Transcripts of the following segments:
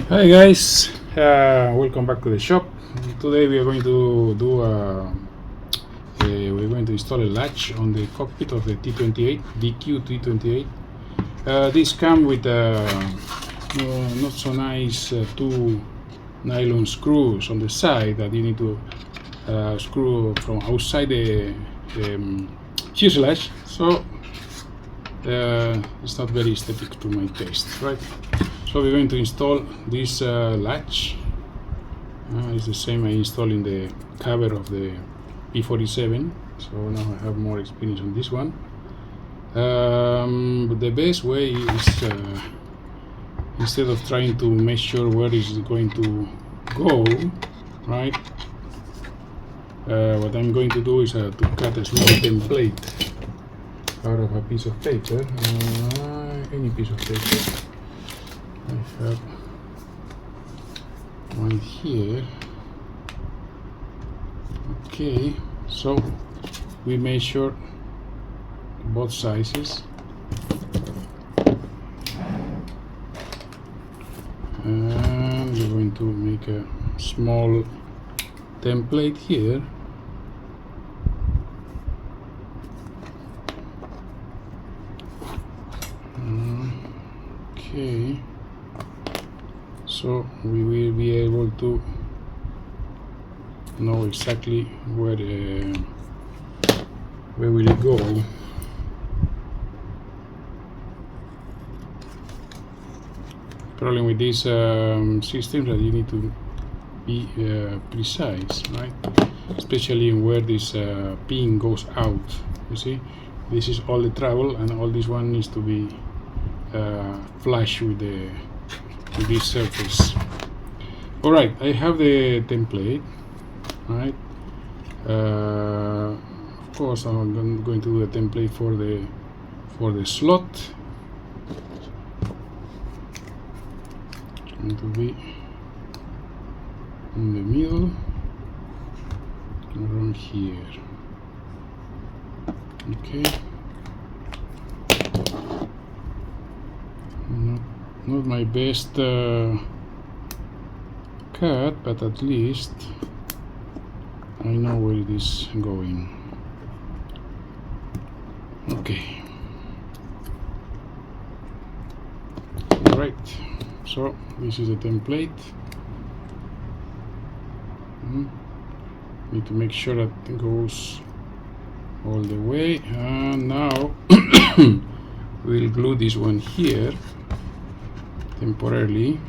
Hi guys, welcome back to the shop. Today we are going to do we're going to install a latch on the cockpit of the T28 VQ T28. This comes with not so nice two nylon screws on the side that you need to screw from outside the fuselage, so it's not very aesthetic to my taste, right? So we're going to install this latch. It's the same I installed in the cover of the P47, so now I have more experience on this one. But the best way is instead of trying to measure where is it going to go, right? What I'm going to do is to cut a small template out of a piece of paper, any piece of paper. I have one here. Okay, so we measure both sizes, and we're going to make a small template here. Okay, so we will be able to know exactly where will it go. Problem with these systems that you need to be precise, right? Especially where this pin goes out. You see, this is all the travel, and all this one needs to be flush with this surface. All right, I have the template, right? Of course, I'm going to do a template for the slot. It's going to be in the middle, around here. Okay. Not my best cut, but at least I know where it is going. Okay. Alright, so this is a template. Need to make sure that it goes all the way, and now we'll glue this one here temporarily,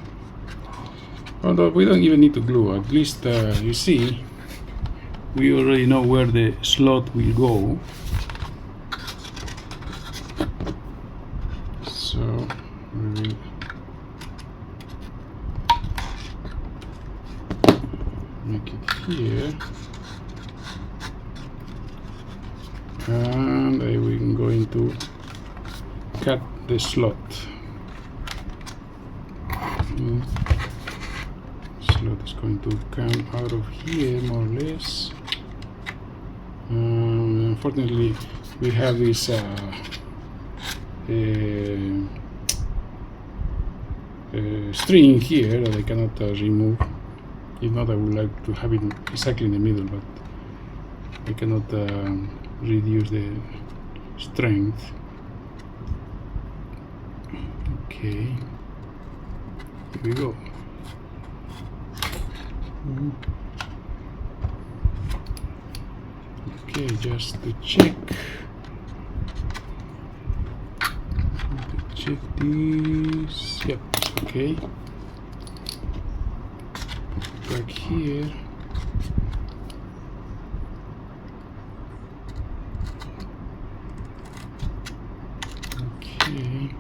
although we don't even need to glue. At least you see, we already know where the slot will go, so we will make it here, and I'm going to cut the slot. Slot is going to come out of here more or less. Unfortunately, we have this string here that I cannot remove. If not, I would like to have it exactly in the middle, but I cannot reduce the strength. Okay, here we go. Okay, just to check this. Yep, okay. Back here. Okay.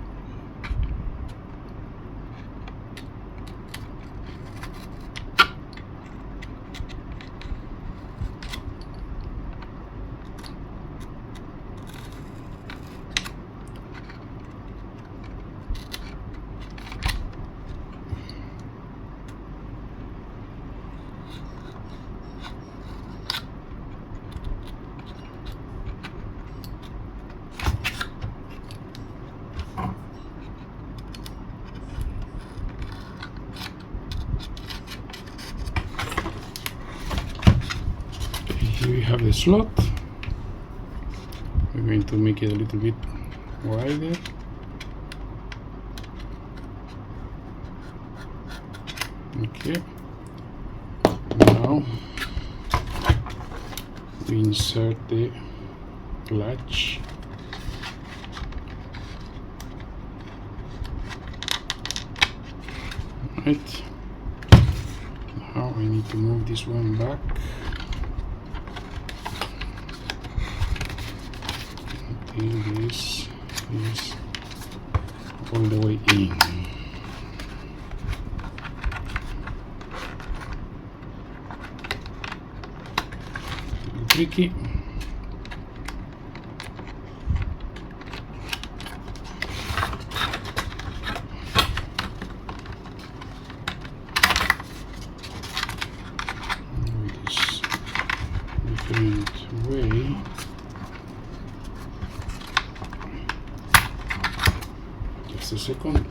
the slot. We're going to make it a little bit wider. Okay, now we insert the latch. Right, now I need to move this one back until this is all the way in. Tricky. This different way. Just a second.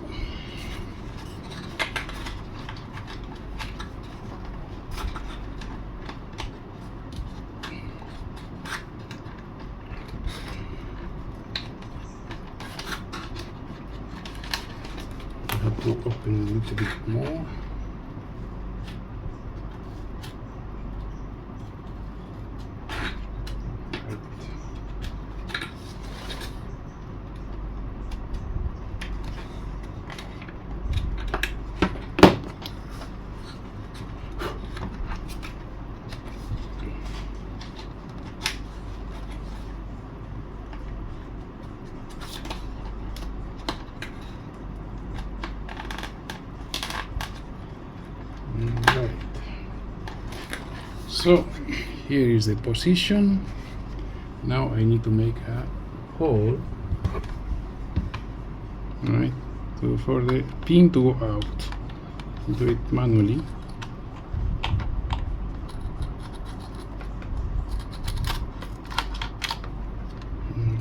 To open a little bit more. Right. So here is the position. Now I need to make a hole, right, for the pin to go out. Do it manually.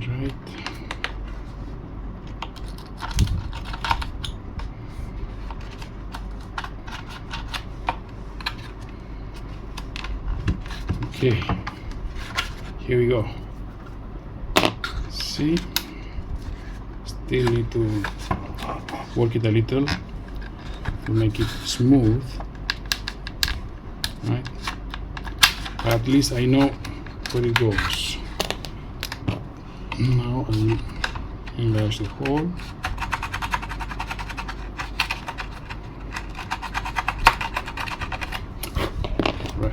Right. Okay, here we go. See, still need to work it a little to make it smooth, right? But at least I know where it goes. Now I'll enlarge the hole. Right.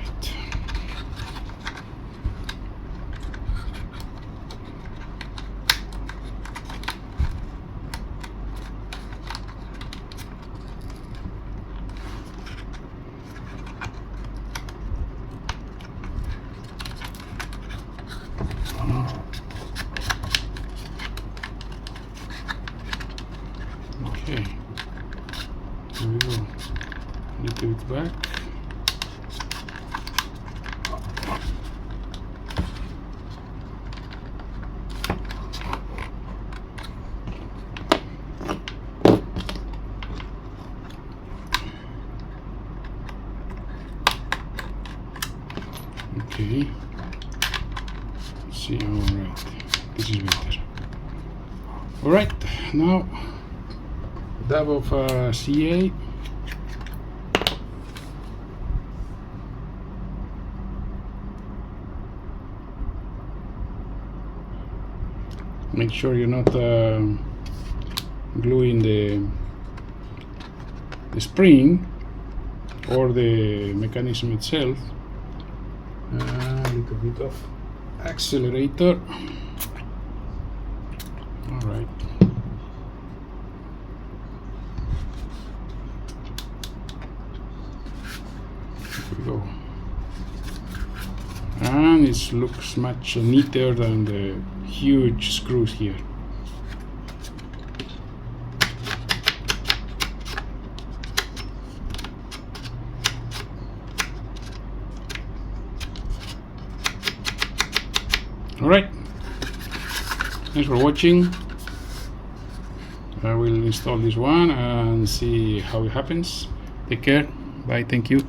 Okay, here we go. A little bit back. Okay. See, all right. This is better. All right, now dab of CA. Make sure you're not gluing the spring or the mechanism itself. A little bit of accelerator. All right. Here we go. And it looks much neater than the huge screws here. Alright, thanks for watching. I will install this one and see how it happens. Take care. Bye. Thank you.